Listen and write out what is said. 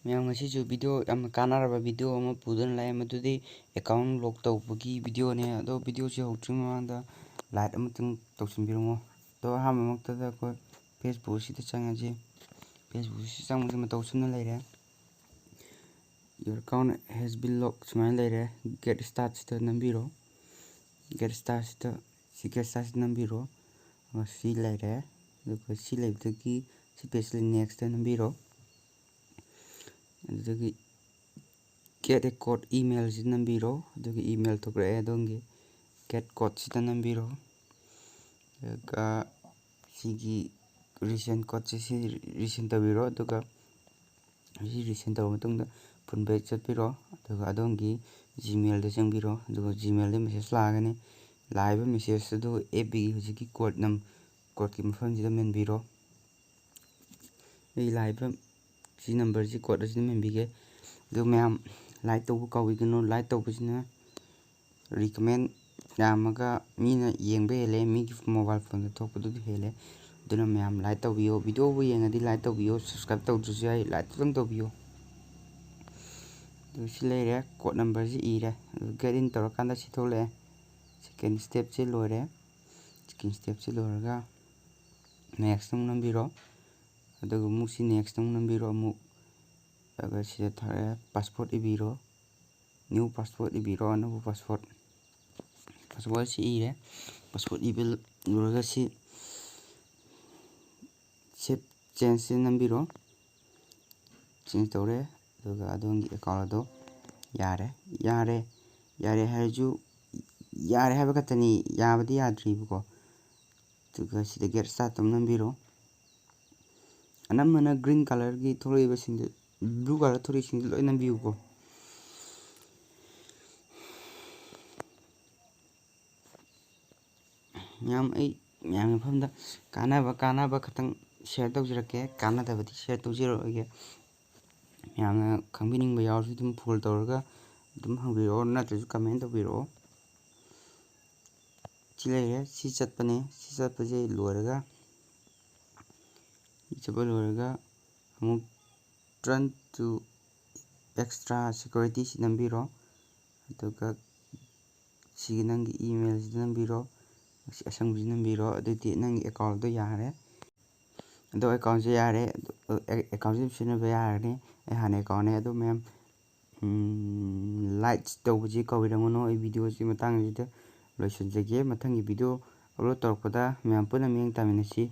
ꯃꯌꯥꯝ ꯉꯁꯤꯁꯨ ꯚꯤꯗꯤꯑꯣ ꯌꯥꯝꯅ ꯀꯥꯟꯅꯔꯕ ꯚꯤꯗꯤꯑꯣ ꯑꯃ ꯄꯨꯗꯨꯅ ꯂꯥꯛꯑꯦ, ꯃꯗꯨꯗꯤ ꯑꯦꯀꯥꯎꯟ ꯂꯣꯛ ꯇꯧꯕꯒꯤ ꯚꯤꯗꯤꯑꯣꯅꯦ꯫ ꯑꯗꯣ ꯚꯤꯗꯤꯑꯣꯁꯤ ꯍꯧꯗ꯭ꯔꯤꯉꯩ ꯃꯃꯥꯡꯗ ꯂꯥꯏꯛ ꯑꯃꯇꯪ ꯇꯧꯁꯤꯟꯕꯤꯔꯝꯃꯣ꯫ ꯑꯗꯣ ꯑꯍꯥꯟꯕꯃꯛꯇꯗ ꯑꯩꯈꯣꯏ ꯐꯦꯁꯕꯨꯛꯁꯤꯗ ꯆꯪꯉꯁꯤ꯫ ꯐꯦꯁꯕꯨꯛꯁꯤ ꯆꯪꯕꯁꯤ ꯃꯇꯧ ꯁꯨꯅ ꯂꯩꯔꯦ꯫ ꯌꯣꯔ ꯑꯦꯀꯥꯎꯟ ꯍꯦꯖ ꯕꯤꯟ ꯂꯣꯛ ꯁꯨꯃꯥꯏꯅ ꯂꯩꯔꯦ꯫ ꯒꯦꯠ ꯁ꯭ꯇꯥꯔꯠꯁꯤꯗ ꯅꯝꯕꯤꯔꯣ꯫ ꯒꯦꯠ ꯁ꯭ꯇꯥꯔꯠꯁꯤꯗ ꯅꯝꯕꯤꯔꯣ꯫ ꯁꯤ ꯂꯩꯔꯦ꯫ ꯑꯗꯨꯒ ꯁꯤ ꯂꯩꯕꯗꯒꯤ ꯁꯤ ꯄꯦꯖꯁꯤ ꯅꯦꯛꯁꯇ ꯅꯝꯕꯤꯔꯣ꯫ ꯑꯗꯨꯗꯒꯤ ꯒꯦꯠ ꯑꯦ ꯀꯣꯗ ꯏꯃꯦꯜꯁꯤꯗ ꯅꯝꯕꯤꯔꯣ꯫ ꯑꯗꯨꯒ ꯏꯃꯦꯜ ꯊꯣꯛꯂꯛꯑꯦ, ꯑꯗꯣꯝꯒꯤ ꯒꯦꯠ ꯀꯣꯗꯁꯤꯗ ꯅꯝꯕꯤꯔꯣ꯫ ꯑꯗꯨꯒ ꯁꯤꯒꯤ ꯔꯤꯁꯦꯟ ꯀꯣꯗꯁꯤ ꯔꯤꯁꯦꯟ ꯇꯧꯕꯤꯔꯣ꯫ ꯑꯗꯨꯒ ꯁꯤ ꯔꯤꯁꯦꯟ ꯇꯧꯔꯕ ꯃꯇꯨꯡꯗ ꯐꯨꯜ ꯕꯦꯛ ꯆꯠꯄꯤꯔꯣ꯫ ꯑꯗꯨꯒ ꯑꯗꯣꯝꯒꯤ ꯖꯤꯃꯦꯜꯗ ꯆꯪꯕꯤꯔꯣ꯫ ꯑꯗꯨꯒ ꯖꯤꯃꯦꯜꯗ ꯃꯦꯁꯦꯖ ꯂꯥꯛꯑꯒꯅꯤ꯫ ꯂꯥꯛꯏꯕ ꯃꯦꯁꯦꯖ ꯑꯗꯨ FBꯒꯤ ꯍꯧꯖꯤꯛꯀꯤ ꯀꯣꯗꯀꯤ ꯃꯐꯝꯁꯤꯗ ꯃꯦꯟꯕꯤꯔꯣ꯫ ꯑꯩ ꯂꯥꯛꯏꯕ ꯁꯤ ꯅꯝꯕꯔꯁꯤ ꯀꯣꯗ ꯑꯁꯤꯗ ꯃꯦꯟꯕꯤꯒꯦ꯫ ꯑꯗꯨ ꯃꯌꯥꯝ ꯂꯥꯏꯛ ꯇꯧꯕ ꯀꯥꯎꯕꯤꯒꯅꯨ꯫ ꯂꯥꯏꯛ ꯇꯧꯕꯁꯤꯅ ꯔꯤꯀꯃꯦꯟ ꯌꯥꯝꯃꯒ ꯃꯤꯅ ꯌꯦꯡꯕ ꯍꯦꯜꯂꯦ, ꯃꯤꯒꯤ ꯃꯣꯕꯥꯏꯜ ꯐꯣꯟꯗ ꯊꯣꯛꯄꯗꯨꯗꯤ ꯍꯦꯜꯂꯦ꯫ ꯑꯗꯨꯅ ꯃꯌꯥꯝ ꯂꯥꯏꯛ ꯇꯧꯕꯤꯌꯣ꯫ ꯚꯤꯗꯤꯑꯣꯕꯨ ꯌꯦꯡꯉꯗꯤ ꯂꯥꯏꯛ ꯇꯧꯕꯤꯌꯣ꯫ ꯁꯕꯁꯀ꯭ꯔꯥꯏꯕ ꯇꯧꯗ꯭ꯔꯁꯨ ꯌꯥꯏ, ꯂꯥꯏꯛꯇꯪ ꯇꯧꯕꯤꯌꯣ꯫ ꯑꯗꯨ ꯁꯤ ꯂꯩꯔꯦ, ꯀꯣꯗ ꯅꯝꯕꯔꯁꯤ ꯏꯔꯦ꯫ ꯑꯗꯨ ꯒꯦꯠ ꯏꯟ ꯇꯧꯔꯀꯥꯟꯗ ꯁꯤ ꯊꯣꯛꯂꯛꯑꯦ꯫ ꯁꯦꯀꯦꯟ ꯁ꯭ꯇꯦꯞꯁꯤ ꯂꯣꯏꯔꯦ꯫ ꯁꯦꯀꯦꯟ ꯁ꯭ꯇꯦꯞꯁꯤ ꯂꯣꯏꯔꯒ ꯅꯦꯛꯁꯇ ꯑꯃꯨꯛ ꯅꯝꯕꯤꯔꯣ꯫ ꯑꯗꯨꯒ ꯑꯃꯨꯛ ꯁꯤ ꯅꯦꯛꯁꯇ ꯑꯃꯨꯛ ꯅꯝꯕꯤꯔꯣ ꯑꯃꯨꯛ꯫ ꯑꯗꯨꯒ ꯁꯤꯗ ꯊꯥꯔꯛꯑꯦ, ꯄꯥꯁꯄꯣꯔꯠ ꯏꯕꯤꯔꯣ꯫ ꯅ꯭ꯌꯨ ꯄꯥꯁꯄꯣꯔꯠ ꯏꯕꯤꯔꯣ, ꯑꯅꯧꯕ ꯄꯥꯁꯄꯣꯔꯠ ꯁꯤ ꯏꯔꯦ꯫ ꯄꯥꯁꯄꯣꯔꯠ ꯏꯕ ꯂꯣꯏꯔꯒ ꯁꯤ ꯁꯦꯞ ꯆꯦꯟꯖꯁꯤ ꯅꯝꯕꯤꯔꯣ꯫ ꯆꯦꯟꯖ ꯇꯧꯔꯦ꯫ ꯑꯗꯨꯒ ꯑꯗꯣꯝꯒꯤ ꯑꯦꯀꯥꯎꯟ ꯑꯗꯣ ꯌꯥꯔꯦ ꯍꯥꯏꯔꯁꯨ ꯌꯥꯔꯦ ꯍꯥꯏꯕ ꯈꯛꯇꯅꯤ, ꯌꯥꯕꯗꯤ ꯌꯥꯗ꯭ꯔꯤꯕꯀꯣ꯫ ꯑꯗꯨꯒ ꯁꯤꯗ ꯒꯦꯠ ꯁ꯭ꯇꯥꯔꯠ ꯑꯃ ꯅꯝꯕꯤꯔꯣ꯫ ꯑꯅꯝꯕꯅ ꯒ꯭ꯔꯤꯟ ꯀꯂꯔꯒꯤ ꯊꯣꯛꯂꯛꯏꯕꯁꯤꯡꯗ, ꯕ꯭ꯂꯨ ꯀꯂꯔ ꯊꯣꯛꯂꯛꯏꯁꯤꯡꯗ ꯂꯣꯏ ꯅꯝꯕꯤꯌꯨꯀꯣ꯫ ꯑꯩ ꯃꯌꯥꯝꯒꯤ ꯃꯐꯝꯗ ꯀꯥꯟꯅꯕ ꯈꯛꯇꯪ ꯁꯤꯌꯔ ꯇꯧꯖꯔꯛꯀꯦ, ꯀꯥꯟꯅꯗꯕꯗꯤ ꯁꯤꯌꯔ ꯇꯧꯖꯔꯛꯑꯣꯏꯒꯦ꯫ ꯃꯌꯥꯝꯅ ꯈꯪꯕꯤꯅꯤꯡꯕ ꯌꯥꯎꯔꯁꯨ ꯑꯗꯨꯝ ꯐꯣꯟ ꯇꯧꯔꯒ ꯑꯗꯨꯝ ꯍꯪꯕꯤꯔꯛꯑꯣ, ꯅꯠꯇ꯭ꯔꯁꯨ ꯀꯃꯦꯟ ꯇꯧꯕꯤꯔꯛꯑꯣ꯫ ꯁꯤ ꯂꯩꯔꯦ, ꯁꯤ ꯆꯠꯄꯅꯦ꯫ ꯁꯤ ꯆꯠꯄꯁꯦ ꯂꯣꯏꯔꯒ ꯑꯃꯨꯛ ꯇꯔꯟ ꯇꯨ ꯑꯦꯛꯁꯇ꯭ꯔꯥ ꯁꯦꯀꯨꯔꯤꯇꯤꯁꯤ ꯅꯝꯕꯤꯔꯣ꯫ ꯑꯗꯨꯒ ꯁꯤꯒꯤ ꯅꯪꯒꯤ ꯏꯃꯦꯜꯁꯤꯗ ꯅꯝꯕꯤꯔꯣ꯫ ꯁꯤ ꯑꯁꯪꯕꯁꯤ ꯅꯝꯕꯤꯔꯣ꯫ ꯑꯗꯨꯗꯤ ꯅꯪꯒꯤ ꯑꯦꯀꯥꯎꯟꯗꯣ ꯌꯥꯔꯦ꯫ ꯑꯗꯣ ꯑꯦꯀꯥꯎꯟꯁꯦ ꯌꯥꯔꯦ, ꯑꯦꯀꯥꯎꯟꯁꯦ ꯑꯗꯨꯝ ꯁꯤꯖꯤꯟꯅꯕ ꯌꯥꯔꯅꯤ꯫ ꯑꯩ ꯍꯥꯟꯅ ꯑꯦꯀꯥꯎꯟꯅꯦ꯫ ꯑꯗꯣ ꯃꯌꯥꯝ ꯂꯥꯏꯛ ꯇꯧꯕꯁꯤ ꯀꯥꯎꯕꯤꯔꯝꯒꯅꯨ꯫ ꯑꯩ ꯚꯤꯗꯤꯑꯣꯁꯤ ꯃꯇꯥꯡꯁꯤꯗ ꯂꯣꯏꯁꯤꯟꯖꯒꯦ꯫ ꯃꯊꯪꯒꯤ ꯚꯤꯗꯤꯑꯣ ꯑꯞꯂꯣꯗ ꯇꯧꯔꯛꯄꯗ ꯃꯌꯥꯝ ꯄꯨꯟꯅ ꯃꯤꯠꯌꯦꯡ ꯇꯥꯃꯤꯟꯅꯁꯤ꯫